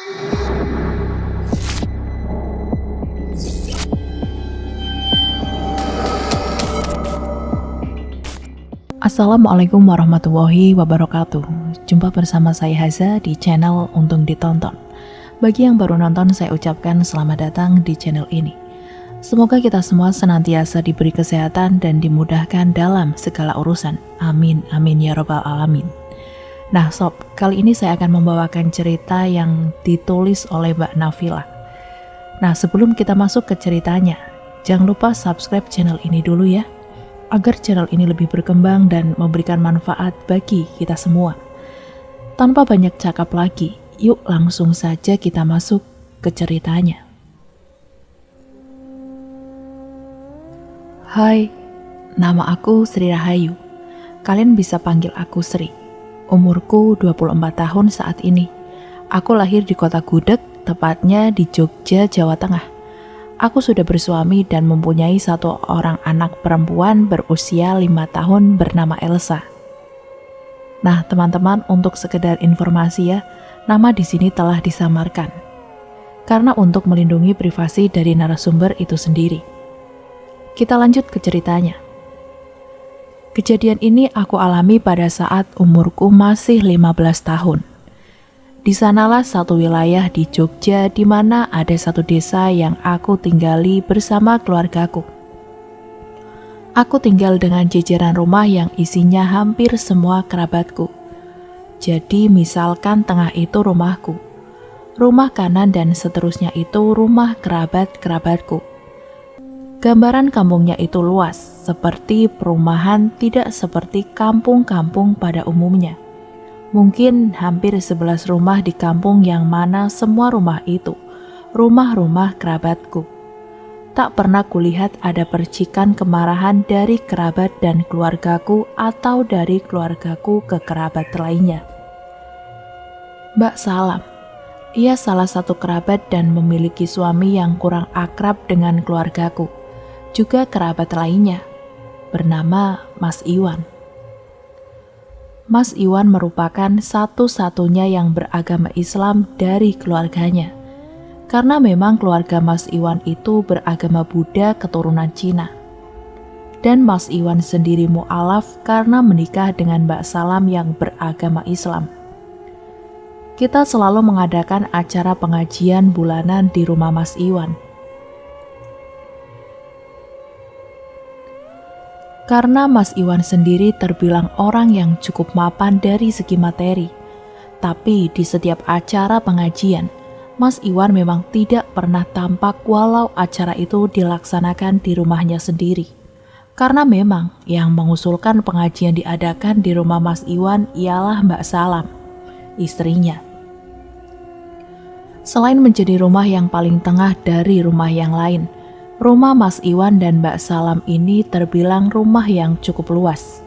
Assalamualaikum warahmatullahi wabarakatuh. Jumpa bersama saya Haza di channel Untung Ditonton. Bagi yang baru nonton, saya ucapkan selamat datang di channel ini. Semoga kita semua senantiasa diberi kesehatan dan dimudahkan dalam segala urusan. Amin, amin ya rabbal alamin. Nah sob, kali ini saya akan membawakan cerita yang ditulis oleh Mbak Nafila. Nah sebelum kita masuk ke ceritanya, jangan lupa subscribe channel ini dulu ya, agar channel ini lebih berkembang dan memberikan manfaat bagi kita semua. Tanpa banyak cakap lagi, yuk langsung saja kita masuk ke ceritanya. Hai, nama aku Sri Rahayu. Kalian bisa panggil aku Sri. Umurku 24 tahun saat ini. Aku lahir di kota Gudeg, tepatnya di Jogja, Jawa Tengah. Aku sudah bersuami dan mempunyai satu orang anak perempuan berusia 5 tahun bernama Elsa. Nah teman-teman, untuk sekedar informasi ya, nama di sini telah disamarkan. Karena untuk melindungi privasi dari narasumber itu sendiri. Kita lanjut ke ceritanya. Kejadian ini aku alami pada saat umurku masih 15 tahun. Di sanalah satu wilayah di Jogja di mana ada satu desa yang aku tinggali bersama keluargaku. Aku tinggal dengan jajaran rumah yang isinya hampir semua kerabatku. Jadi misalkan tengah itu rumahku, rumah kanan dan seterusnya itu rumah kerabat-kerabatku. Gambaran kampungnya itu luas, seperti perumahan, tidak seperti kampung-kampung pada umumnya. Mungkin hampir 11 rumah di kampung yang mana semua rumah itu rumah-rumah kerabatku. Tak pernah kulihat ada percikan kemarahan dari kerabat dan keluargaku atau dari keluargaku ke kerabat lainnya. Mbak Salam, ia salah satu kerabat dan memiliki suami yang kurang akrab dengan keluargaku, juga kerabat lainnya, bernama Mas Iwan. Mas Iwan merupakan satu-satunya yang beragama Islam dari keluarganya. Karena memang keluarga Mas Iwan itu beragama Buddha keturunan Cina. Dan Mas Iwan sendiri mu'alaf karena menikah dengan Mbak Salam yang beragama Islam. Kita selalu mengadakan acara pengajian bulanan di rumah Mas Iwan. Karena Mas Iwan sendiri terbilang orang yang cukup mapan dari segi materi. Tapi di setiap acara pengajian, Mas Iwan memang tidak pernah tampak walau acara itu dilaksanakan di rumahnya sendiri. Karena memang yang mengusulkan pengajian diadakan di rumah Mas Iwan ialah Mbak Salam, istrinya. Selain menjadi rumah yang paling tengah dari rumah yang lain, rumah Mas Iwan dan Mbak Salam ini terbilang rumah yang cukup luas.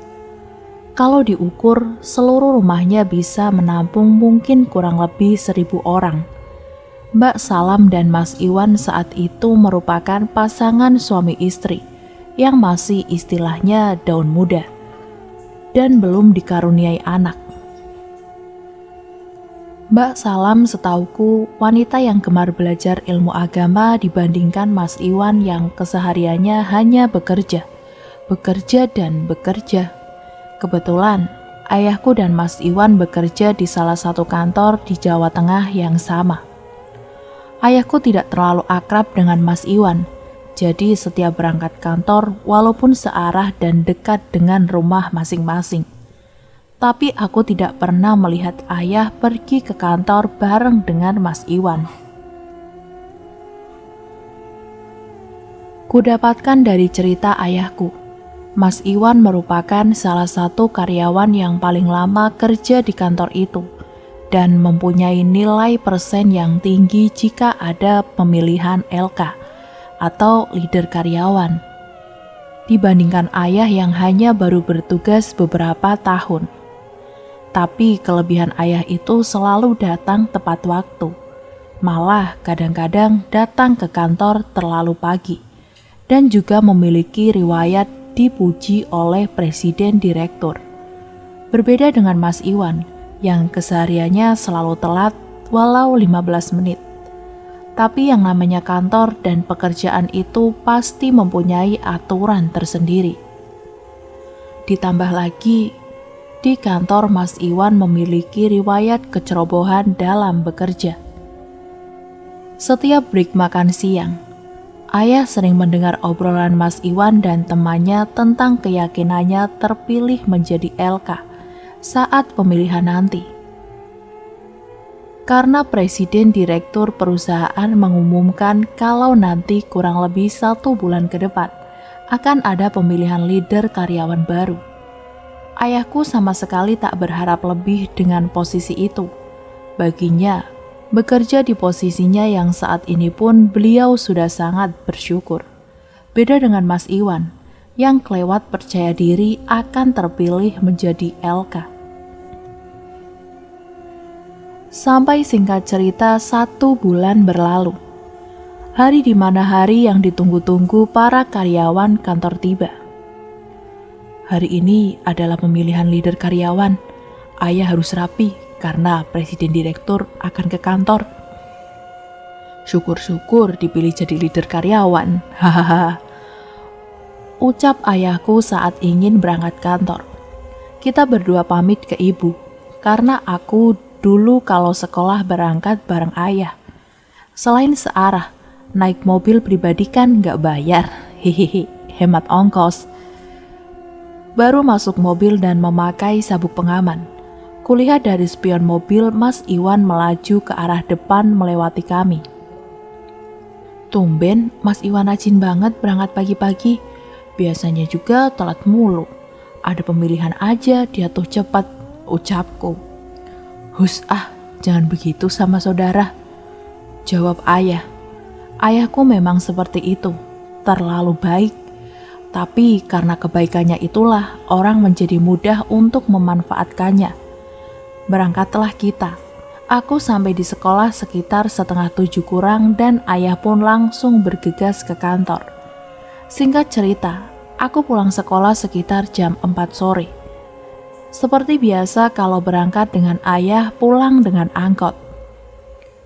Kalau diukur, seluruh rumahnya bisa menampung mungkin kurang lebih 1.000 orang. Mbak Salam dan Mas Iwan saat itu merupakan pasangan suami istri yang masih istilahnya daun muda dan belum dikaruniai anak. Mbak Salam setauku wanita yang gemar belajar ilmu agama dibandingkan Mas Iwan yang kesehariannya hanya bekerja dan bekerja. Kebetulan ayahku dan Mas Iwan bekerja di salah satu kantor di Jawa Tengah yang sama. Ayahku tidak terlalu akrab dengan Mas Iwan, jadi setiap berangkat kantor walaupun searah dan dekat dengan rumah masing-masing. Tapi aku tidak pernah melihat ayah pergi ke kantor bareng dengan Mas Iwan. Kudapatkan dari cerita ayahku, Mas Iwan merupakan salah satu karyawan yang paling lama kerja di kantor itu dan mempunyai nilai persen yang tinggi jika ada pemilihan LK atau leader karyawan, dibandingkan ayah yang hanya baru bertugas beberapa tahun. Tapi kelebihan ayah itu selalu datang tepat waktu. Malah kadang-kadang datang ke kantor terlalu pagi. Dan juga memiliki riwayat dipuji oleh presiden direktur. Berbeda dengan Mas Iwan, yang kesehariannya selalu telat walau 15 menit. Tapi yang namanya kantor dan pekerjaan itu pasti mempunyai aturan tersendiri. Ditambah lagi, di kantor Mas Iwan memiliki riwayat kecerobohan dalam bekerja. Setiap break makan siang, ayah sering mendengar obrolan Mas Iwan dan temannya tentang keyakinannya terpilih menjadi LK saat pemilihan nanti. Karena presiden direktur perusahaan mengumumkan kalau nanti kurang lebih 1 bulan ke depan akan ada pemilihan leader karyawan baru. Ayahku sama sekali tak berharap lebih dengan posisi itu. Baginya, bekerja di posisinya yang saat ini pun beliau sudah sangat bersyukur. Beda dengan Mas Iwan, yang kelewat percaya diri akan terpilih menjadi LK. Sampai singkat cerita 1 bulan berlalu. Hari di mana hari yang ditunggu-tunggu para karyawan kantor tiba. Hari ini adalah pemilihan leader karyawan. Ayah harus rapi karena presiden direktur akan ke kantor. Syukur-syukur dipilih jadi leader karyawan. Hahaha. Ucap ayahku saat ingin berangkat kantor. Kita berdua pamit ke ibu karena aku dulu kalau sekolah berangkat bareng ayah. Selain searah, naik mobil pribadi kan nggak bayar. Hehehe, hemat ongkos. Baru masuk mobil dan memakai sabuk pengaman. Kulihat dari spion mobil Mas Iwan melaju ke arah depan melewati kami. Tumben Mas Iwan rajin banget berangkat pagi-pagi. Biasanya juga telat mulu. Ada pemilihan aja dia tuh cepat, ucapku. Hus jangan begitu sama saudara, jawab ayah. Ayahku memang seperti itu, terlalu baik. Tapi karena kebaikannya itulah orang menjadi mudah untuk memanfaatkannya. Berangkatlah kita. Aku sampai di sekolah sekitar 6:30 kurang dan ayah pun langsung bergegas ke kantor. Singkat cerita, aku pulang sekolah sekitar jam 4 sore. Seperti biasa kalau berangkat dengan ayah pulang dengan angkot.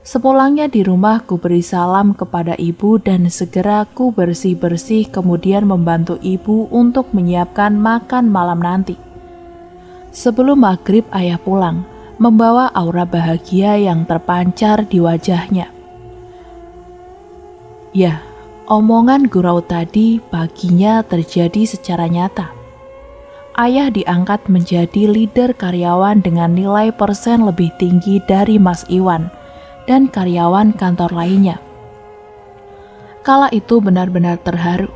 Sepulangnya di rumah ku beri salam kepada ibu dan segera ku bersih-bersih kemudian membantu ibu untuk menyiapkan makan malam nanti. Sebelum maghrib ayah pulang, membawa aura bahagia yang terpancar di wajahnya. Ya, omongan gurau tadi paginya terjadi secara nyata. Ayah diangkat menjadi leader karyawan dengan nilai persen lebih tinggi dari Mas Iwan dan karyawan kantor lainnya. Kala itu benar-benar terharu.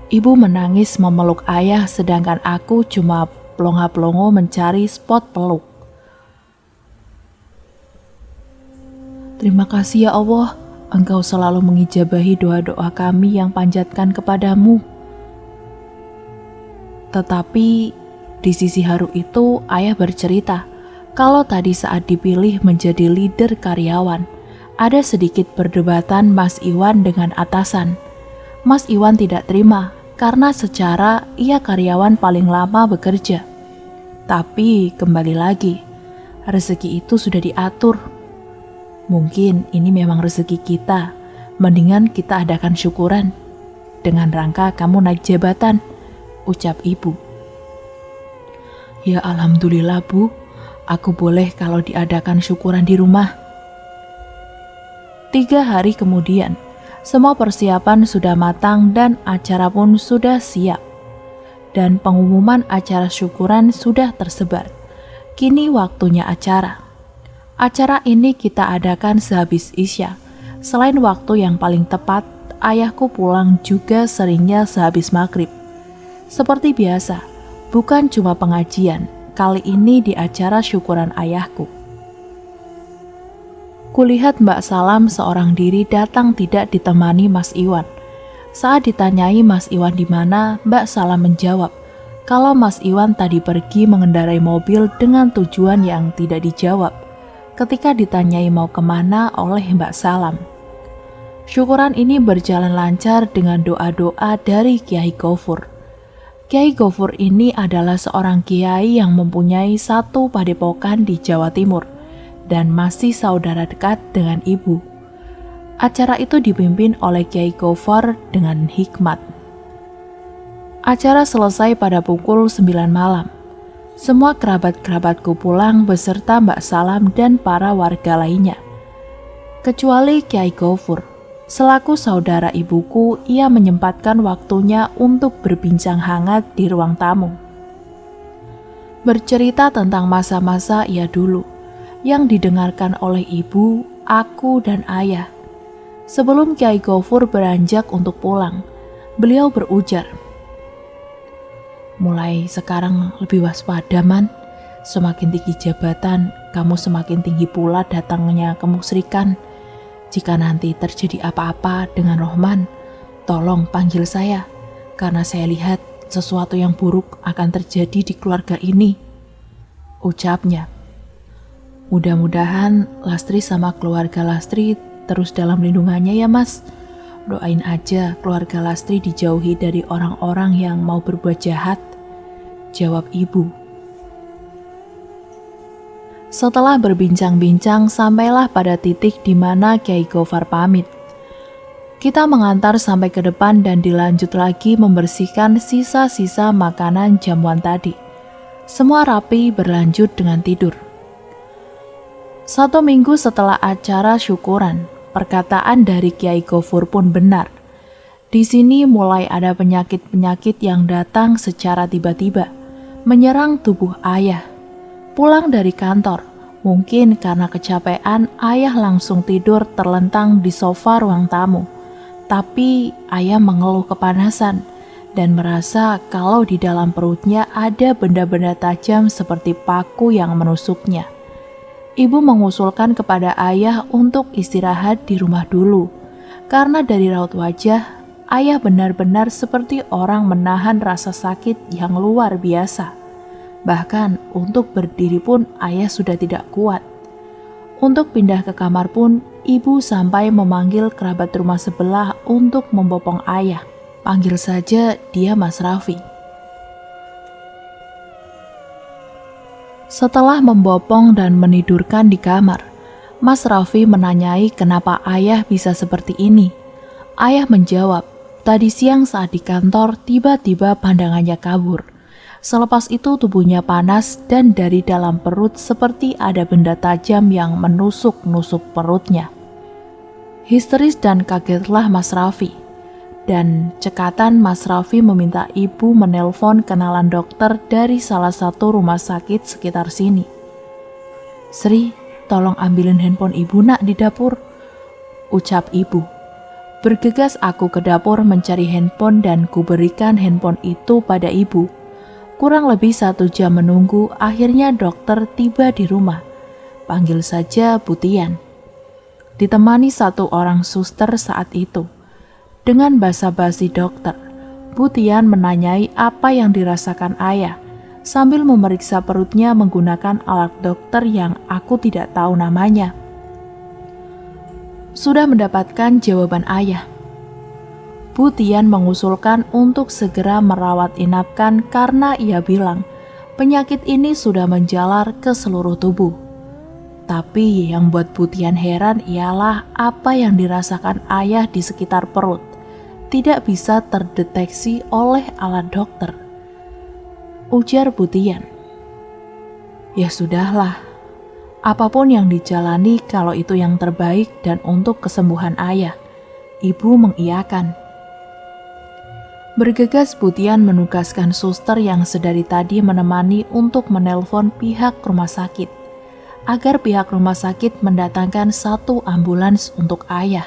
Ibu menangis memeluk ayah sedangkan aku cuma plonga-plongo mencari spot peluk. Terima kasih ya Allah, Engkau selalu mengijabahi doa-doa kami yang panjatkan kepadamu. Tetapi di sisi haru itu, ayah bercerita kalau tadi saat dipilih menjadi leader karyawan, ada sedikit perdebatan Mas Iwan dengan atasan. Mas Iwan tidak terima karena secara ia karyawan paling lama bekerja. Tapi kembali lagi, rezeki itu sudah diatur. Mungkin ini memang rezeki kita, mendingan kita adakan syukuran. Dengan rangka kamu naik jabatan, ucap ibu. Ya alhamdulillah Bu, aku boleh kalau diadakan syukuran di rumah. 3 hari kemudian, semua persiapan sudah matang dan acara pun sudah siap. Dan pengumuman acara syukuran sudah tersebar. Kini waktunya acara. Acara ini kita adakan sehabis Isya. Selain waktu yang paling tepat, ayahku pulang juga seringnya sehabis maghrib. Seperti biasa, bukan cuma pengajian, kali ini di acara syukuran ayahku. Kulihat Mbak Salam seorang diri datang tidak ditemani Mas Iwan. Saat ditanyai Mas Iwan di mana, Mbak Salam menjawab kalau Mas Iwan tadi pergi mengendarai mobil dengan tujuan yang tidak dijawab ketika ditanyai mau kemana oleh Mbak Salam. Syukuran ini berjalan lancar dengan doa-doa dari Kiai Gofur. Kiai Gofur ini adalah seorang kiai yang mempunyai 1 padepokan di Jawa Timur, dan masih saudara dekat dengan ibu. Acara itu dipimpin oleh Kyai Gofar dengan hikmat. Acara selesai pada pukul 9 malam. Semua kerabat-kerabatku pulang beserta Mbak Salam dan para warga lainnya. Kecuali Kyai Gofur. Selaku saudara ibuku, ia menyempatkan waktunya untuk berbincang hangat di ruang tamu. Bercerita tentang masa-masa ia dulu, yang didengarkan oleh ibu, aku, dan ayah. Sebelum Kyai Gofur beranjak untuk pulang, beliau berujar, "Mulai sekarang lebih waspada, Man. Semakin tinggi jabatan, kamu semakin tinggi pula datangnya kemusyrikan. Jika nanti terjadi apa-apa dengan Rohman, tolong panggil saya, karena saya lihat sesuatu yang buruk akan terjadi di keluarga ini," ucapnya. "Mudah-mudahan Lastri sama keluarga Lastri terus dalam lindungannya ya, Mas. Doain aja keluarga Lastri dijauhi dari orang-orang yang mau berbuat jahat," jawab ibu. Setelah berbincang-bincang, sampailah pada titik di mana Kyai Gofar pamit. Kita mengantar sampai ke depan dan dilanjut lagi membersihkan sisa-sisa makanan jamuan tadi. Semua rapi, berlanjut dengan tidur. 1 minggu setelah acara syukuran, perkataan dari Kyai Gofur pun benar. Di sini mulai ada penyakit-penyakit yang datang secara tiba-tiba, menyerang tubuh ayah. Pulang dari kantor, mungkin karena kecapean, ayah langsung tidur terlentang di sofa ruang tamu. Tapi ayah mengeluh kepanasan dan merasa kalau di dalam perutnya ada benda-benda tajam seperti paku yang menusuknya. Ibu mengusulkan kepada ayah untuk istirahat di rumah dulu, karena dari raut wajah, ayah benar-benar seperti orang menahan rasa sakit yang luar biasa. Bahkan untuk berdiri pun ayah sudah tidak kuat. Untuk pindah ke kamar pun, ibu sampai memanggil kerabat rumah sebelah untuk membopong ayah. Panggil saja dia Mas Raffi. Setelah membopong dan menidurkan di kamar, Mas Raffi menanyai kenapa ayah bisa seperti ini. Ayah menjawab, tadi siang saat di kantor tiba-tiba pandangannya kabur. Selepas itu tubuhnya panas dan dari dalam perut seperti ada benda tajam yang menusuk-nusuk perutnya. Histeris dan kagetlah Mas Raffi. Dan cekatan Mas Raffi meminta ibu menelpon kenalan dokter dari salah satu rumah sakit sekitar sini. "Sri, tolong ambilin handphone ibu nak di dapur," ucap ibu. Bergegas aku ke dapur mencari handphone dan kuberikan handphone itu pada ibu. Kurang lebih 1 jam menunggu, akhirnya dokter tiba di rumah. Panggil saja Bu Tian. Ditemani 1 orang suster saat itu. Dengan basa-basi dokter, Bu Tian menanyai apa yang dirasakan ayah, sambil memeriksa perutnya menggunakan alat dokter yang aku tidak tahu namanya. Sudah mendapatkan jawaban ayah. Bu Tian mengusulkan untuk segera merawat inapkan karena ia bilang penyakit ini sudah menjalar ke seluruh tubuh. Tapi yang buat Bu Tian heran ialah apa yang dirasakan ayah di sekitar perut tidak bisa terdeteksi oleh alat dokter. Ujar Bu Tian, "Ya sudahlah, apapun yang dijalani kalau itu yang terbaik dan untuk kesembuhan ayah," ibu mengiyakan. Bergegas Bu Tian menugaskan suster yang sedari tadi menemani untuk menelpon pihak rumah sakit, agar pihak rumah sakit mendatangkan 1 ambulans untuk ayah.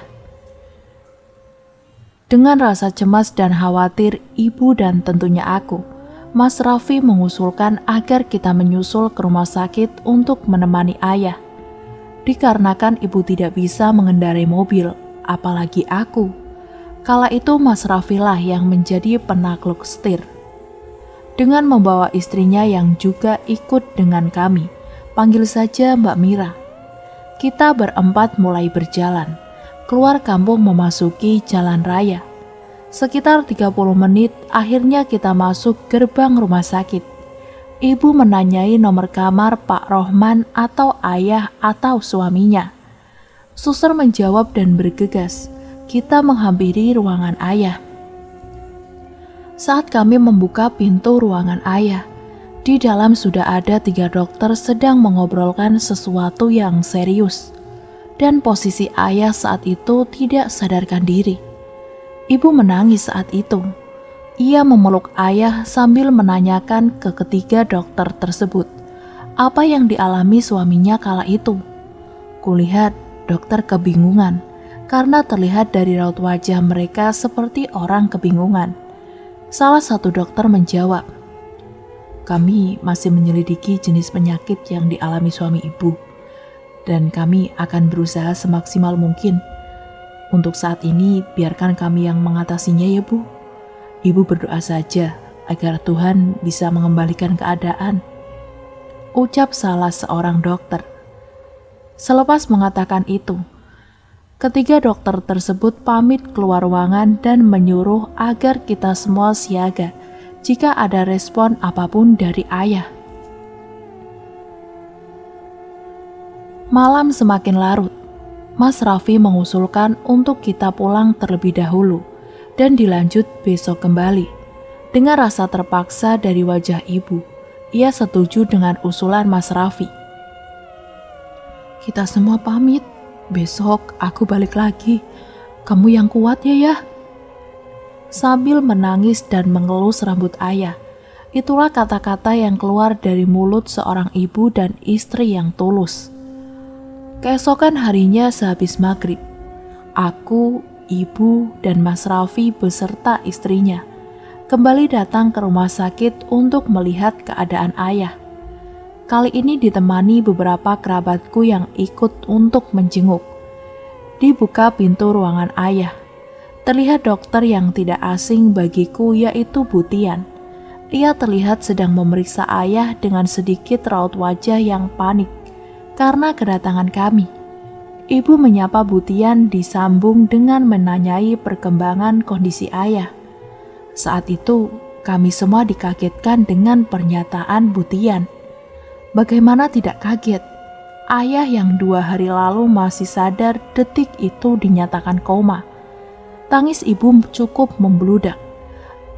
Dengan rasa cemas dan khawatir ibu dan tentunya aku, Mas Raffi mengusulkan agar kita menyusul ke rumah sakit untuk menemani ayah. Dikarenakan ibu tidak bisa mengendarai mobil, apalagi aku. Kala itu Mas Raffi lah yang menjadi penakluk setir. Dengan membawa istrinya yang juga ikut dengan kami, panggil saja Mbak Mira. Kita berempat mulai berjalan, keluar kampung memasuki jalan raya. Sekitar 30 menit akhirnya kita masuk gerbang rumah sakit. Ibu menanyai nomor kamar Pak Rohman atau ayah atau suaminya. Suster menjawab dan bergegas. Kita menghampiri ruangan ayah. Saat kami membuka pintu ruangan ayah, di dalam sudah ada 3 dokter sedang mengobrolkan sesuatu yang serius. Dan posisi ayah saat itu tidak sadarkan diri. Ibu menangis saat itu. Ia memeluk ayah sambil menanyakan ke ketiga dokter tersebut apa yang dialami suaminya kala itu. Kulihat dokter kebingungan karena terlihat dari raut wajah mereka seperti orang kebingungan. Salah satu dokter menjawab, "Kami masih menyelidiki jenis penyakit yang dialami suami ibu, dan kami akan berusaha semaksimal mungkin. Untuk saat ini biarkan kami yang mengatasinya ya Bu. Ibu berdoa saja agar Tuhan bisa mengembalikan keadaan," ucap salah seorang dokter. Selepas mengatakan itu, ketiga dokter tersebut pamit keluar ruangan dan menyuruh agar kita semua siaga jika ada respon apapun dari ayah. Malam semakin larut. Mas Raffi mengusulkan untuk kita pulang terlebih dahulu dan dilanjut besok kembali. Dengan rasa terpaksa dari wajah ibu, ia setuju dengan usulan Mas Raffi. "Kita semua pamit, besok aku balik lagi. Kamu yang kuat ya." Sambil menangis dan mengelus rambut ayah, itulah kata-kata yang keluar dari mulut seorang ibu dan istri yang tulus. Keesokan harinya sehabis maghrib, aku, ibu, dan Mas Raffi beserta istrinya kembali datang ke rumah sakit untuk melihat keadaan ayah. Kali ini ditemani beberapa kerabatku yang ikut untuk menjenguk. Dibuka pintu ruangan ayah. Terlihat dokter yang tidak asing bagiku, yaitu Bu Tian. Ia terlihat sedang memeriksa ayah dengan sedikit raut wajah yang panik karena kedatangan kami. Ibu menyapa Bu Tian disambung dengan menanyai perkembangan kondisi ayah. Saat itu, kami semua dikagetkan dengan pernyataan Bu Tian. Bagaimana tidak kaget? Ayah yang 2 hari lalu masih sadar detik itu dinyatakan koma. Tangis ibu cukup membludak.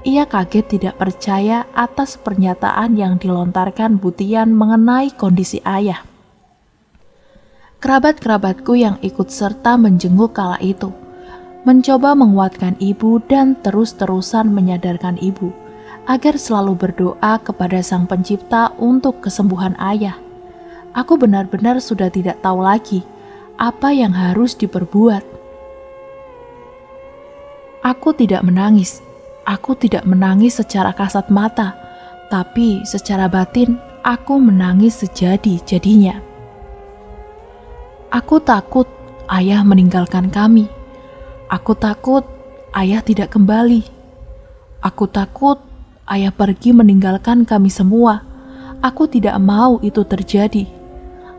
Ia kaget tidak percaya atas pernyataan yang dilontarkan Bu Tian mengenai kondisi ayah. Kerabat-kerabatku yang ikut serta menjenguk kala itu mencoba menguatkan ibu dan terus-terusan menyadarkan ibu agar selalu berdoa kepada Sang Pencipta untuk kesembuhan ayah. Aku benar-benar sudah tidak tahu lagi apa yang harus diperbuat. Aku tidak menangis. Aku tidak menangis secara kasat mata, tapi secara batin aku menangis sejadi-jadinya. Aku takut ayah meninggalkan kami. Aku takut ayah tidak kembali. Aku takut ayah pergi meninggalkan kami semua. Aku tidak mau itu terjadi.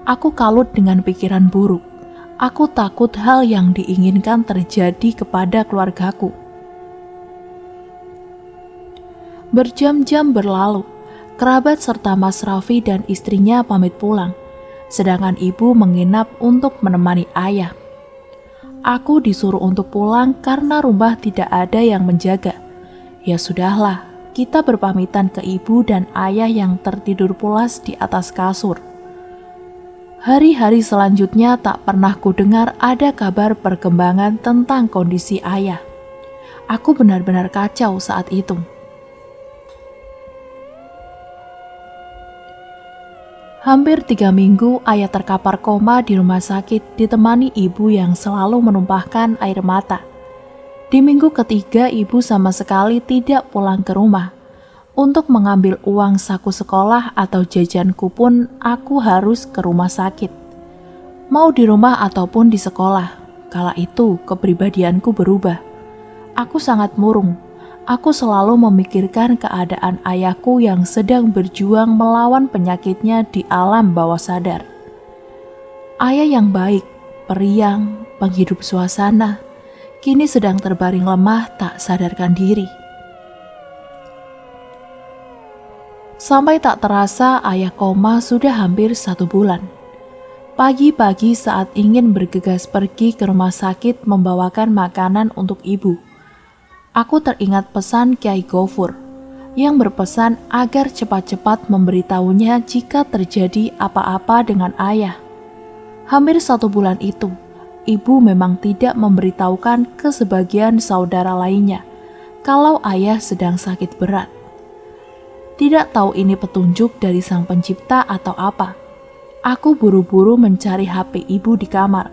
Aku kalut dengan pikiran buruk. Aku takut hal yang diinginkan terjadi kepada keluargaku. Berjam-jam berlalu, kerabat serta Mas Raffi dan istrinya pamit pulang, sedangkan ibu menginap untuk menemani ayah. Aku disuruh untuk pulang karena rumah tidak ada yang menjaga. Ya sudahlah, kita berpamitan ke ibu dan ayah yang tertidur pulas di atas kasur. Hari-hari selanjutnya tak pernah kudengar ada kabar perkembangan tentang kondisi ayah. Aku benar-benar kacau saat itu. Hampir 3 minggu ayah terkapar koma di rumah sakit ditemani ibu yang selalu menumpahkan air mata. Di minggu ketiga ibu sama sekali tidak pulang ke rumah. Untuk mengambil uang saku sekolah atau jajanku pun aku harus ke rumah sakit. Mau di rumah ataupun di sekolah, kala itu kepribadianku berubah. Aku sangat murung. Aku selalu memikirkan keadaan ayahku yang sedang berjuang melawan penyakitnya di alam bawah sadar. Ayah yang baik, periang, penghidup suasana, kini sedang terbaring lemah tak sadarkan diri. Sampai tak terasa ayah koma sudah hampir 1 bulan. Pagi-pagi saat ingin bergegas pergi ke rumah sakit membawakan makanan untuk ibu, aku teringat pesan Kyai Gofur yang berpesan agar cepat-cepat memberitahunya jika terjadi apa-apa dengan ayah. Hampir 1 bulan itu, ibu memang tidak memberitahukan ke sebagian saudara lainnya kalau ayah sedang sakit berat. Tidak tahu ini petunjuk dari Sang Pencipta atau apa. Aku buru-buru mencari HP ibu di kamar.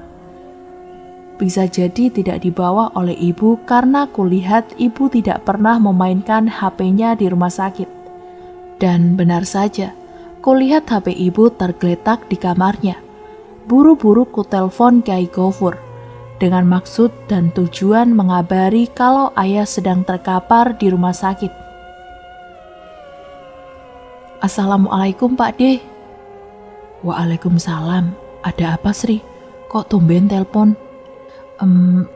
Bisa jadi tidak dibawa oleh ibu karena kulihat ibu tidak pernah memainkan HP-nya di rumah sakit. Dan benar saja, kulihat HP ibu tergeletak di kamarnya. Buru-buru kutelpon Kyai Gofur dengan maksud dan tujuan mengabari kalau ayah sedang terkapar di rumah sakit. Assalamualaikum Pak De. Waalaikumsalam. Ada apa Sri? Kok tumben telpon?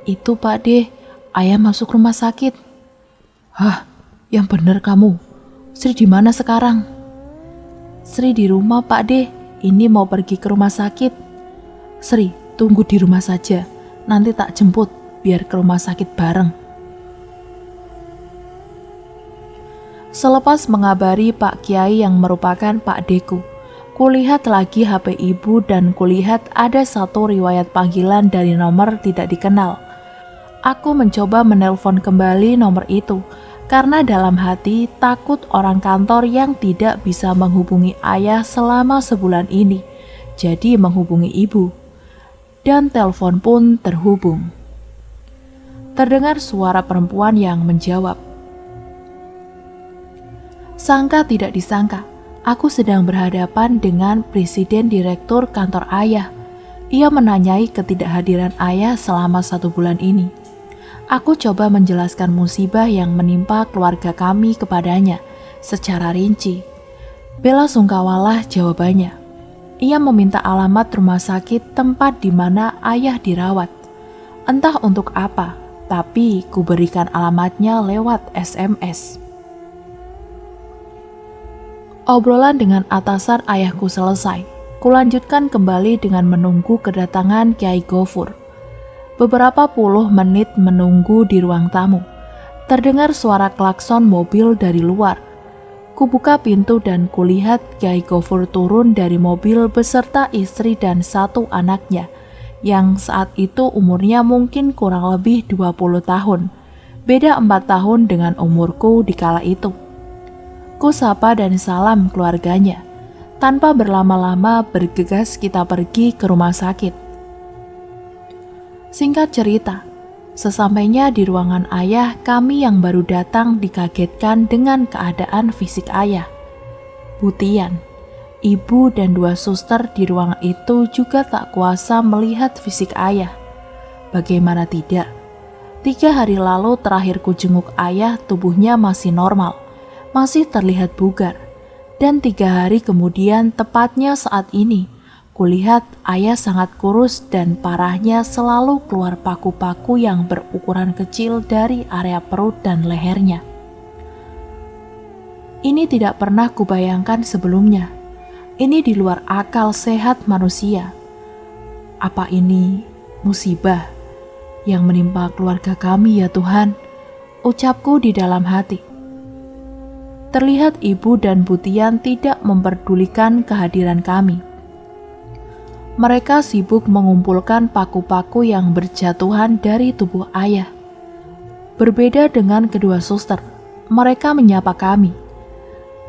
Itu Pak De, ayah masuk rumah sakit. Hah, yang bener kamu. Sri di mana sekarang? Sri di rumah Pak De, ini mau pergi ke rumah sakit. Sri, tunggu di rumah saja. Nanti tak jemput, biar ke rumah sakit bareng. Selepas mengabari Pak Kiai yang merupakan Pak Deku, kulihat lagi HP ibu dan kulihat ada satu riwayat panggilan dari nomor tidak dikenal. Aku mencoba menelpon kembali nomor itu karena dalam hati takut orang kantor yang tidak bisa menghubungi ayah selama sebulan ini, jadi menghubungi ibu. Dan telepon pun terhubung. Terdengar suara perempuan yang menjawab. Sangka tidak disangka, aku sedang berhadapan dengan presiden direktur kantor ayah. Ia menanyai ketidakhadiran ayah selama 1 bulan ini. Aku coba menjelaskan musibah yang menimpa keluarga kami kepadanya secara rinci. Bela sungkawalah jawabannya. Ia meminta alamat rumah sakit tempat di mana ayah dirawat. Entah untuk apa, tapi kuberikan alamatnya lewat SMS. Obrolan dengan atasan ayahku selesai. Kulanjutkan kembali dengan menunggu kedatangan Kyai Gofur. Beberapa puluh menit menunggu di ruang tamu. Terdengar suara klakson mobil dari luar. Kubuka pintu dan kulihat Kyai Gofur turun dari mobil beserta istri dan 1 anaknya, yang saat itu umurnya mungkin kurang lebih 20 tahun. Beda 4 tahun dengan umurku di kala itu. Ku sapa dan salam keluarganya. Tanpa berlama-lama bergegas kita pergi ke rumah sakit. Singkat cerita, sesampainya di ruangan ayah, kami yang baru datang dikagetkan dengan keadaan fisik ayah. Butian, ibu dan 2 suster di ruangan itu juga tak kuasa melihat fisik ayah. Bagaimana tidak? 3 hari lalu terakhir ku jenguk ayah, tubuhnya masih normal. Masih terlihat bugar, dan 3 hari kemudian tepatnya saat ini, kulihat ayah sangat kurus dan parahnya selalu keluar paku-paku yang berukuran kecil dari area perut dan lehernya. Ini tidak pernah kubayangkan sebelumnya. Ini di luar akal sehat manusia. Apa ini musibah yang menimpa keluarga kami ya Tuhan? Ucapku di dalam hati. Terlihat ibu dan Butian tidak memperdulikan kehadiran kami. Mereka sibuk mengumpulkan paku-paku yang berjatuhan dari tubuh ayah. Berbeda dengan kedua suster, mereka menyapa kami.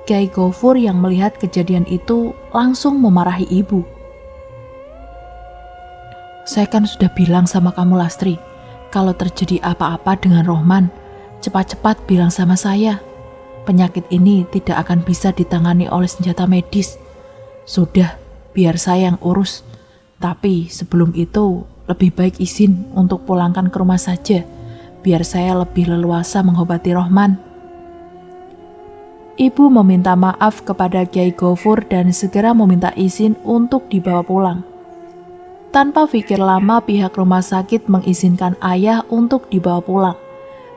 Kyai Gofur yang melihat kejadian itu langsung memarahi ibu. Saya kan sudah bilang sama kamu Lastri, kalau terjadi apa-apa dengan Rohman, cepat-cepat bilang sama saya. Penyakit ini tidak akan bisa ditangani oleh senjata medis. Sudah, biar saya yang urus. Tapi sebelum itu, lebih baik izin untuk pulangkan ke rumah saja, biar saya lebih leluasa mengobati Rohman. Ibu meminta maaf kepada Kyai Gofur dan segera meminta izin untuk dibawa pulang. Tanpa pikir lama pihak rumah sakit mengizinkan ayah untuk dibawa pulang.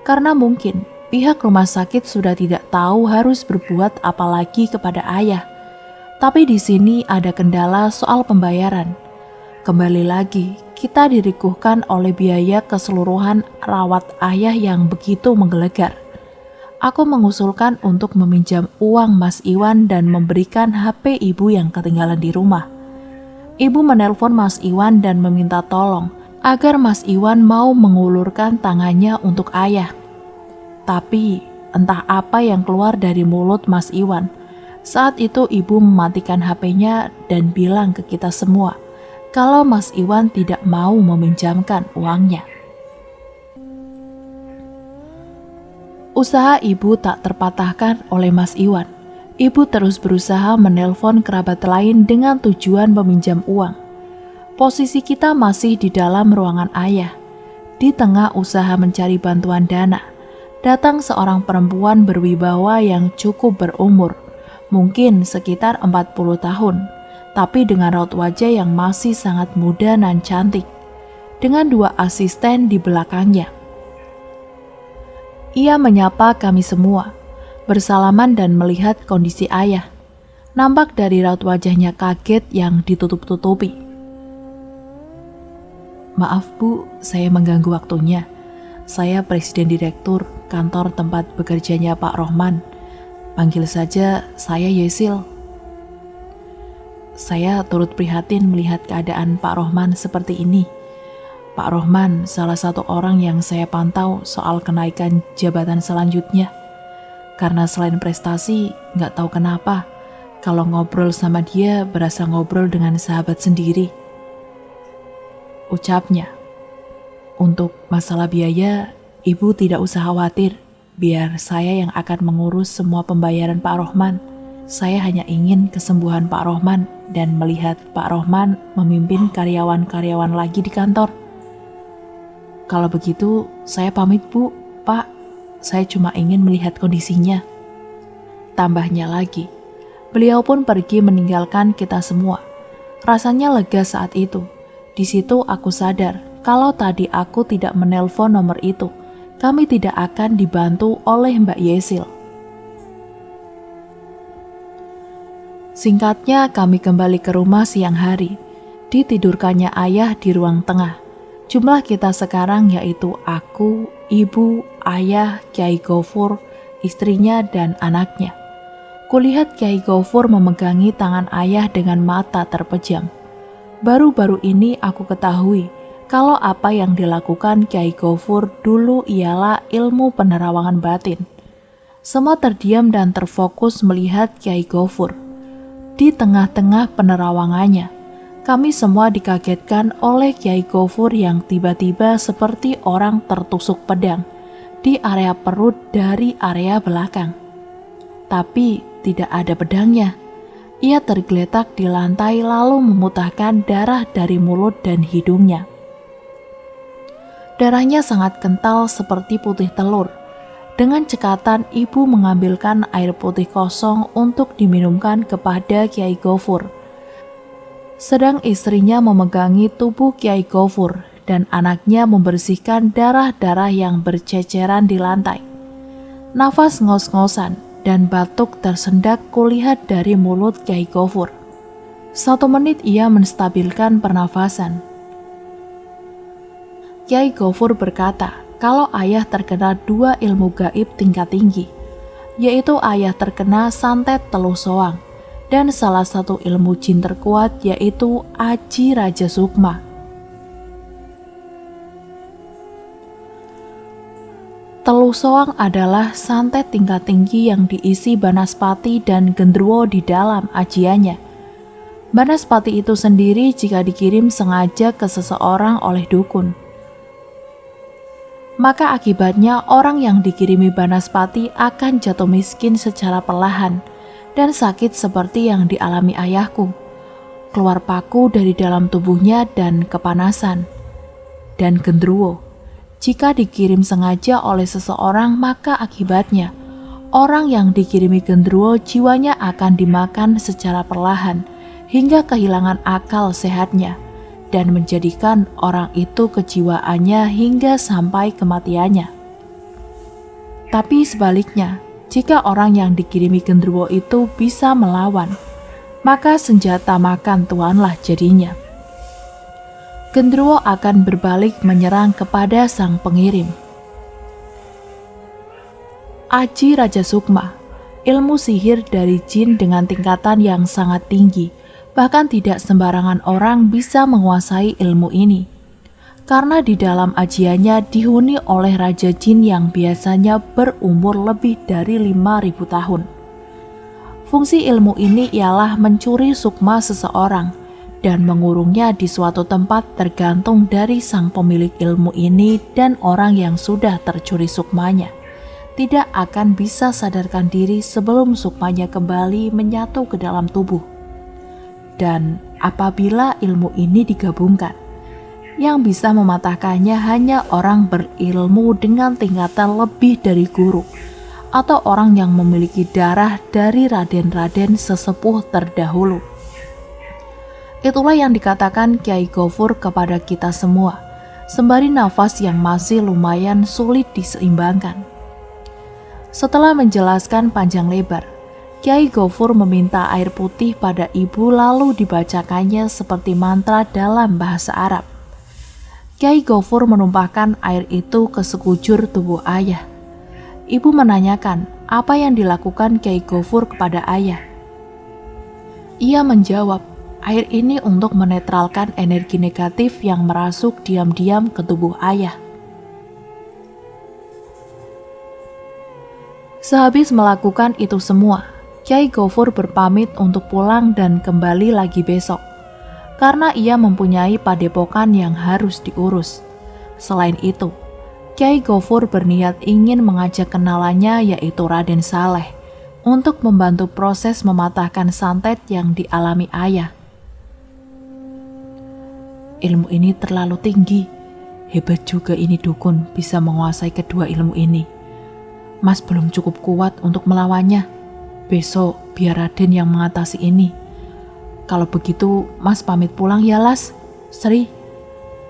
Karena mungkin pihak rumah sakit sudah tidak tahu harus berbuat apa lagi kepada ayah. Tapi di sini ada kendala soal pembayaran. Kembali lagi, kita dirikuhkan oleh biaya keseluruhan rawat ayah yang begitu menggelegar. Aku mengusulkan untuk meminjam uang Mas Iwan dan memberikan HP ibu yang ketinggalan di rumah. Ibu menelpon Mas Iwan dan meminta tolong agar Mas Iwan mau mengulurkan tangannya untuk ayah. Tapi entah apa yang keluar dari mulut Mas Iwan. Saat itu ibu mematikan HP-nya dan bilang ke kita semua kalau Mas Iwan tidak mau meminjamkan uangnya. Usaha ibu tak terpatahkan oleh Mas Iwan. Ibu terus berusaha menelpon kerabat lain dengan tujuan meminjam uang. Posisi kita masih di dalam ruangan ayah. Di tengah usaha mencari bantuan dana, datang seorang perempuan berwibawa yang cukup berumur, mungkin sekitar 40 tahun, tapi dengan raut wajah yang masih sangat muda dan cantik, dengan 2 asisten di belakangnya. Ia menyapa kami semua, bersalaman dan melihat kondisi ayah. Nampak dari raut wajahnya kaget yang ditutup-tutupi. "Maaf Bu, saya mengganggu waktunya. Saya Presiden Direktur kantor tempat bekerjanya Pak Rohman. Panggil saja saya Yesil." Saya turut prihatin melihat keadaan Pak Rohman seperti ini. Pak Rohman salah satu orang yang saya pantau soal kenaikan jabatan selanjutnya. Karena selain prestasi, nggak tahu kenapa, kalau ngobrol sama dia berasa ngobrol dengan sahabat sendiri. Ucapnya. Untuk masalah biaya, Ibu tidak usah khawatir, biar saya yang akan mengurus semua pembayaran Pak Rohman. Saya hanya ingin kesembuhan Pak Rohman dan melihat Pak Rohman memimpin karyawan-karyawan lagi di kantor. Kalau begitu, saya pamit Bu, Pak. Saya cuma ingin melihat kondisinya. Tambahnya lagi, beliau pun pergi meninggalkan kita semua. Rasanya lega saat itu. Di situ aku sadar kalau tadi aku tidak menelpon nomor itu, kami tidak akan dibantu oleh Mbak Yesil. Singkatnya, kami kembali ke rumah siang hari. Ditidurkannya ayah di ruang tengah. Jumlah kita sekarang yaitu aku, ibu, ayah, Kyai Gofur, istrinya, dan anaknya. Kulihat Kyai Gofur memegangi tangan ayah dengan mata terpejam. Baru-baru ini aku ketahui kalau apa yang dilakukan Kyai Gofur dulu ialah ilmu penerawangan batin. Semua terdiam dan terfokus melihat Kyai Gofur. Di tengah-tengah penerawangannya, kami semua dikagetkan oleh Kyai Gofur yang tiba-tiba seperti orang tertusuk pedang di area perut dari area belakang. Tapi tidak ada pedangnya. Ia tergeletak di lantai lalu memuntahkan darah dari mulut dan hidungnya. Darahnya sangat kental seperti putih telur. Dengan cekatan ibu mengambilkan air putih kosong untuk diminumkan kepada Kyai Gofur. Sedang istrinya memegangi tubuh Kyai Gofur dan anaknya membersihkan darah-darah yang berceceran di lantai. Nafas ngos-ngosan dan batuk tersendak kulihat dari mulut Kyai Gofur. 1 menit ia menstabilkan pernafasan. Kyai Gofur berkata kalau ayah terkena 2 ilmu gaib tingkat tinggi, yaitu ayah terkena santet teluh soang, dan salah satu ilmu jin terkuat yaitu Aji Raja Sukma. Teluh soang adalah santet tingkat tinggi yang diisi Banaspati dan Gendruwo di dalam ajiannya. Banaspati itu sendiri jika dikirim sengaja ke seseorang oleh dukun, maka akibatnya orang yang dikirimi Banaspati akan jatuh miskin secara perlahan dan sakit seperti yang dialami ayahku. Keluar paku dari dalam tubuhnya dan kepanasan. Dan Gendruwo, jika dikirim sengaja oleh seseorang maka akibatnya orang yang dikirimi Gendruwo jiwanya akan dimakan secara perlahan hingga kehilangan akal sehatnya dan menjadikan orang itu kejiwaannya hingga sampai kematiannya. Tapi sebaliknya, jika orang yang dikirimi genderuwo itu bisa melawan, maka senjata makan tuanlah jadinya. Genderuwo akan berbalik menyerang kepada sang pengirim. Aji Raja Sukma, ilmu sihir dari jin dengan tingkatan yang sangat tinggi, bahkan tidak sembarangan orang bisa menguasai ilmu ini. Karena di dalam ajiannya dihuni oleh Raja Jin yang biasanya berumur lebih dari 5.000 tahun. Fungsi ilmu ini ialah mencuri sukma seseorang dan mengurungnya di suatu tempat tergantung dari sang pemilik ilmu ini, dan orang yang sudah tercuri sukmanya tidak akan bisa sadarkan diri sebelum sukmanya kembali menyatu ke dalam tubuh. Dan apabila ilmu ini digabungkan, yang bisa mematahkannya hanya orang berilmu dengan tingkatan lebih dari guru, atau orang yang memiliki darah dari raden-raden sesepuh terdahulu. Itulah yang dikatakan Kyai Gofur kepada kita semua, sembari nafas yang masih lumayan sulit diseimbangkan. Setelah menjelaskan panjang lebar, Kyai Gofur meminta air putih pada ibu lalu dibacakannya seperti mantra dalam bahasa Arab. Kyai Gofur menumpahkan air itu ke sekujur tubuh ayah. Ibu menanyakan apa yang dilakukan Kyai Gofur kepada ayah. Ia menjawab, air ini untuk menetralkan energi negatif yang merasuk diam-diam ke tubuh ayah. Sehabis melakukan itu semua, Kyai Gofur berpamit untuk pulang dan kembali lagi besok, karena ia mempunyai padepokan yang harus diurus. Selain itu, Kyai Gofur berniat ingin mengajak kenalannya yaitu Raden Saleh untuk membantu proses mematahkan santet yang dialami ayah. Ilmu ini terlalu tinggi, hebat juga ini dukun bisa menguasai kedua ilmu ini. Mas belum cukup kuat untuk melawannya. Besok biar Raden yang mengatasi ini. Kalau begitu, Mas pamit pulang ya, Las. Sri,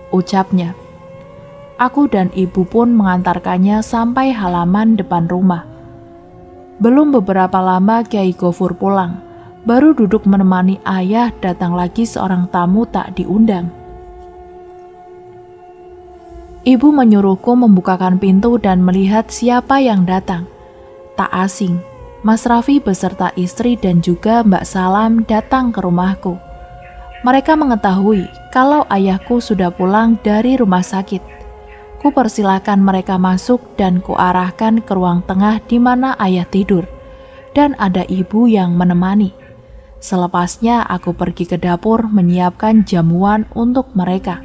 ucapnya. Aku dan ibu pun mengantarkannya sampai halaman depan rumah. Belum beberapa lama Kyai Gofur pulang. Baru duduk menemani ayah, datang lagi seorang tamu tak diundang. Ibu menyuruhku membukakan pintu dan melihat siapa yang datang. Tak asing, Mas Raffi beserta istri dan juga Mbak Salam datang ke rumahku. Mereka mengetahui kalau ayahku sudah pulang dari rumah sakit. Ku persilakan mereka masuk dan kuarahkan ke ruang tengah di mana ayah tidur, dan ada ibu yang menemani. Selepasnya aku pergi ke dapur menyiapkan jamuan untuk mereka.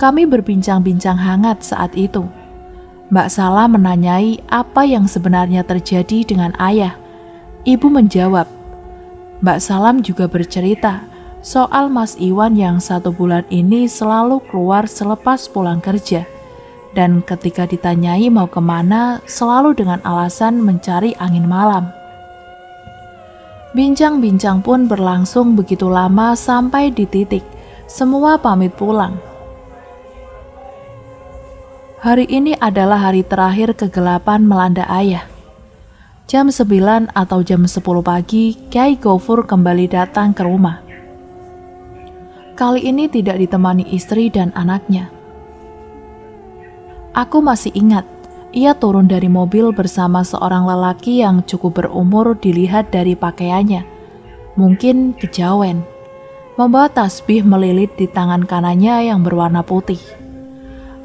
Kami berbincang-bincang hangat saat itu. Mbak Salam menanyai apa yang sebenarnya terjadi dengan ayah. Ibu menjawab. Mbak Salam juga bercerita soal Mas Iwan yang 1 bulan ini selalu keluar selepas pulang kerja. Dan ketika ditanyai mau kemana, selalu dengan alasan mencari angin malam. Bincang-bincang pun berlangsung begitu lama sampai di titik semua pamit pulang. Hari ini adalah hari terakhir kegelapan melanda ayah. Jam 9 atau jam 10 pagi, Kyai Gofur kembali datang ke rumah. Kali ini tidak ditemani istri dan anaknya. Aku masih ingat, ia turun dari mobil bersama seorang lelaki yang cukup berumur dilihat dari pakaiannya. Mungkin kejawen. Membawa tasbih melilit di tangan kanannya yang berwarna putih.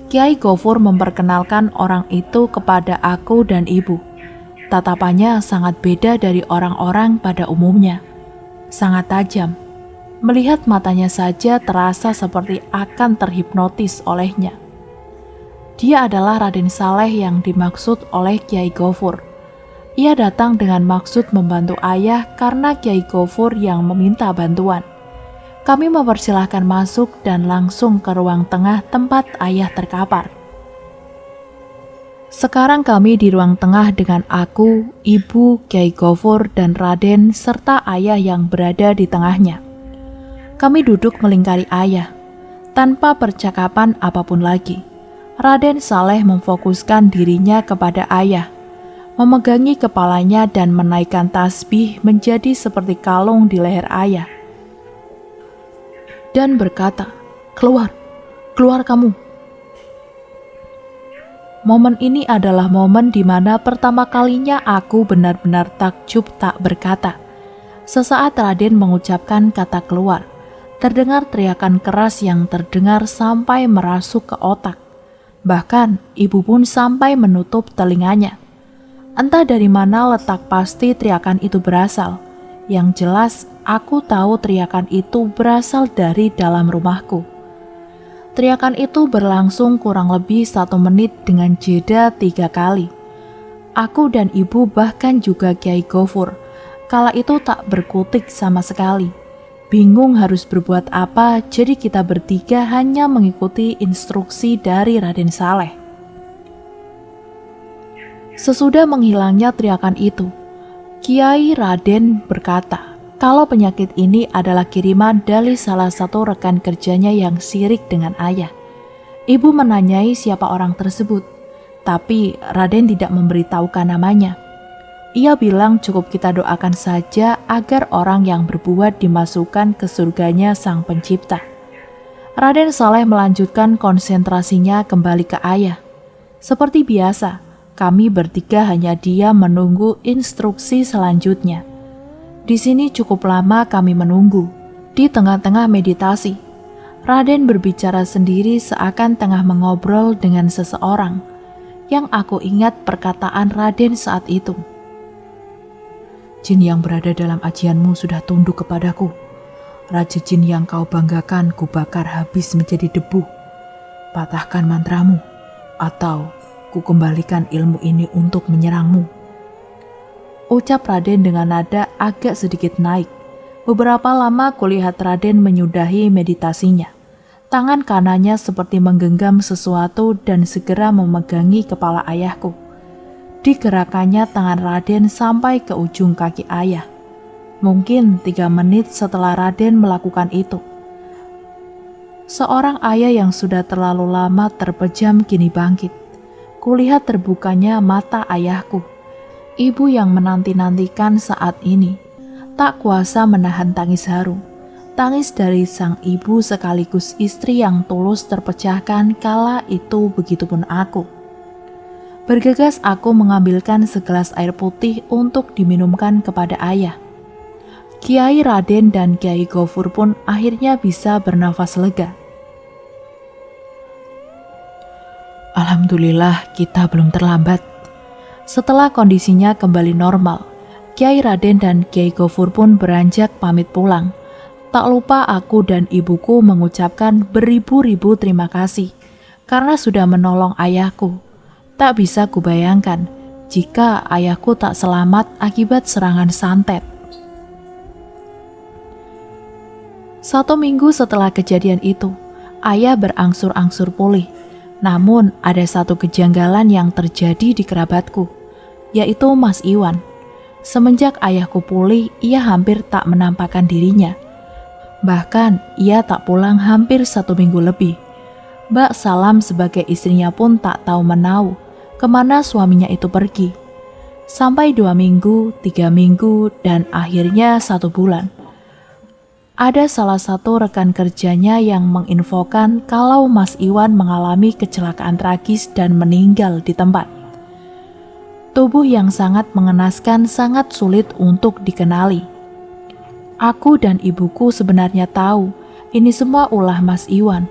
Kyai Gofur memperkenalkan orang itu kepada aku dan ibu. Tatapannya sangat beda dari orang-orang pada umumnya. Sangat tajam. Melihat matanya saja terasa seperti akan terhipnotis olehnya. Dia adalah Raden Saleh yang dimaksud oleh Kyai Gofur. Ia datang dengan maksud membantu ayah karena Kyai Gofur yang meminta bantuan. Kami mempersilahkan masuk dan langsung ke ruang tengah tempat ayah terkapar. Sekarang kami di ruang tengah dengan aku, ibu, Kyai Gofur, dan Raden, serta ayah yang berada di tengahnya. Kami duduk melingkari ayah, tanpa percakapan apapun lagi. Raden Saleh memfokuskan dirinya kepada ayah, memegangi kepalanya dan menaikkan tasbih menjadi seperti kalung di leher ayah, dan berkata, "Keluar, keluar kamu." Momen ini adalah momen di mana pertama kalinya aku benar-benar takjub tak berkata. Sesaat Raden mengucapkan kata keluar, terdengar teriakan keras yang terdengar sampai merasuk ke otak. Bahkan ibu pun sampai menutup telinganya. Entah dari mana letak pasti teriakan itu berasal. Yang jelas aku tahu teriakan itu berasal dari dalam rumahku. Teriakan itu berlangsung kurang lebih 1 menit dengan jeda 3 kali. Aku dan ibu bahkan juga Kiai Gofur kala itu tak berkutik sama sekali. Bingung harus berbuat apa, jadi kita bertiga hanya mengikuti instruksi dari Raden Saleh. Sesudah menghilangnya teriakan itu, Kiai Raden berkata, kalau penyakit ini adalah kiriman dari salah satu rekan kerjanya yang sirik dengan ayah. Ibu menanyai siapa orang tersebut, tapi Raden tidak memberitahukan namanya. Ia bilang cukup kita doakan saja agar orang yang berbuat dimasukkan ke surganya Sang Pencipta. Raden Saleh melanjutkan konsentrasinya kembali ke ayah. Seperti biasa, kami bertiga hanya diam menunggu instruksi selanjutnya. Di sini cukup lama kami menunggu. Di tengah-tengah meditasi, Raden berbicara sendiri seakan tengah mengobrol dengan seseorang. Yang aku ingat perkataan Raden saat itu. Jin yang berada dalam ajianmu sudah tunduk kepadaku. Raja jin yang kau banggakan kubakar habis menjadi debu. Patahkan mantramu, atau ku kembalikan ilmu ini untuk menyerangmu. Ucap Raden dengan nada agak sedikit naik. Beberapa lama kulihat Raden menyudahi meditasinya. Tangan kanannya seperti menggenggam sesuatu dan segera memegangi kepala ayahku. Digerakannya tangan Raden sampai ke ujung kaki ayah. Mungkin 3 menit setelah Raden melakukan itu, seorang ayah yang sudah terlalu lama terpejam kini bangkit. Kulihat terbukanya mata ayahku. Ibu yang menanti-nantikan saat ini tak kuasa menahan tangis haru. Tangis dari sang ibu sekaligus istri yang tulus terpecahkan kala itu, begitupun aku. Bergegas aku mengambilkan segelas air putih untuk diminumkan kepada ayah. Kiai Raden dan Kiai Gofur pun akhirnya bisa bernafas lega. Alhamdulillah kita belum terlambat. Setelah kondisinya kembali normal, Kiai Raden dan Kiai Gofur pun beranjak pamit pulang. Tak lupa aku dan ibuku mengucapkan beribu-ribu terima kasih karena sudah menolong ayahku. Tak bisa kubayangkan jika ayahku tak selamat akibat serangan santet. 1 minggu setelah kejadian itu, ayah berangsur-angsur pulih. Namun ada satu kejanggalan yang terjadi di kerabatku, yaitu Mas Iwan. Semenjak ayahku pulih, ia hampir tak menampakkan dirinya. Bahkan ia tak pulang hampir 1 minggu lebih. Mbak Salam sebagai istrinya pun tak tahu menau kemana suaminya itu pergi. Sampai 2 minggu, 3 minggu, dan akhirnya 1 bulan. Ada salah satu rekan kerjanya yang menginfokan kalau Mas Iwan mengalami kecelakaan tragis dan meninggal di tempat. Tubuh yang sangat mengenaskan, sangat sulit untuk dikenali. Aku dan ibuku sebenarnya tahu ini semua ulah Mas Iwan.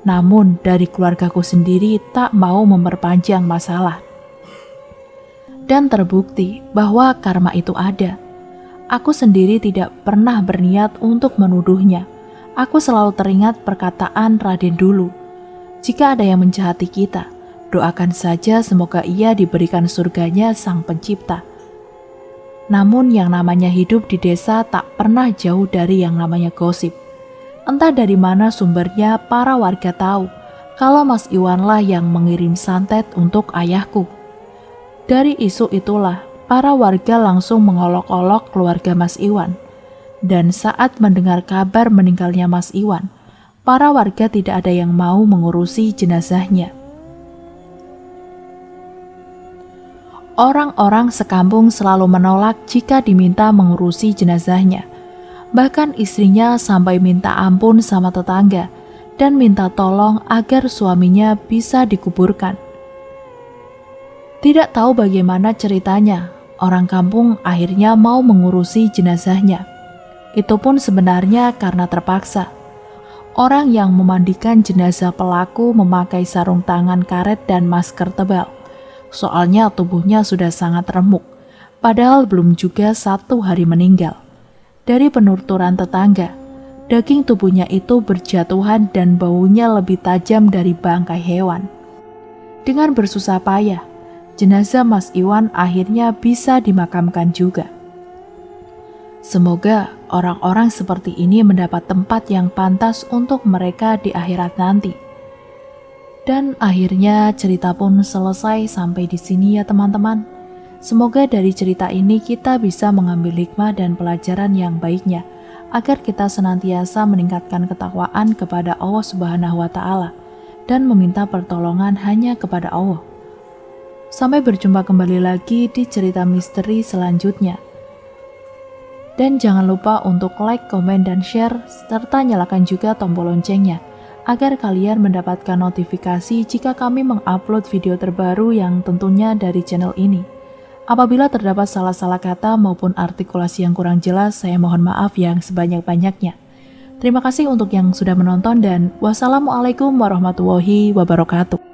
Namun dari keluargaku sendiri tak mau memperpanjang masalah. Dan terbukti bahwa karma itu ada. Aku sendiri tidak pernah berniat untuk menuduhnya. Aku selalu teringat perkataan Raden dulu. Jika ada yang menjahati kita, doakan saja semoga ia diberikan surganya Sang Pencipta. Namun yang namanya hidup di desa tak pernah jauh dari yang namanya gosip. Entah dari mana sumbernya para warga tahu kalau Mas Iwanlah yang mengirim santet untuk ayahku. Dari isu itulah para warga langsung mengolok-olok keluarga Mas Iwan. Dan saat mendengar kabar meninggalnya Mas Iwan, para warga tidak ada yang mau mengurusi jenazahnya. Orang-orang sekampung selalu menolak jika diminta mengurusi jenazahnya. Bahkan istrinya sampai minta ampun sama tetangga dan minta tolong agar suaminya bisa dikuburkan. Tidak tahu bagaimana ceritanya, orang kampung akhirnya mau mengurusi jenazahnya. Itu pun sebenarnya karena terpaksa. Orang yang memandikan jenazah pelaku memakai sarung tangan karet dan masker tebal. Soalnya tubuhnya sudah sangat remuk, padahal belum juga 1 hari meninggal. Dari penuturan tetangga, daging tubuhnya itu berjatuhan dan baunya lebih tajam dari bangkai hewan. Dengan bersusah payah, jenazah Mas Iwan akhirnya bisa dimakamkan juga. Semoga orang-orang seperti ini mendapat tempat yang pantas untuk mereka di akhirat nanti. Dan akhirnya cerita pun selesai sampai di sini ya teman-teman. Semoga dari cerita ini kita bisa mengambil hikmah dan pelajaran yang baiknya, agar kita senantiasa meningkatkan ketakwaan kepada Allah Subhanahu wa Ta'ala dan meminta pertolongan hanya kepada Allah. Sampai berjumpa kembali lagi di cerita misteri selanjutnya. Dan jangan lupa untuk like, komen, dan share, serta nyalakan juga tombol loncengnya, agar kalian mendapatkan notifikasi jika kami mengupload video terbaru yang tentunya dari channel ini. Apabila terdapat salah-salah kata maupun artikulasi yang kurang jelas, saya mohon maaf yang sebanyak-banyaknya. Terima kasih untuk yang sudah menonton dan wassalamualaikum warahmatullahi wabarakatuh.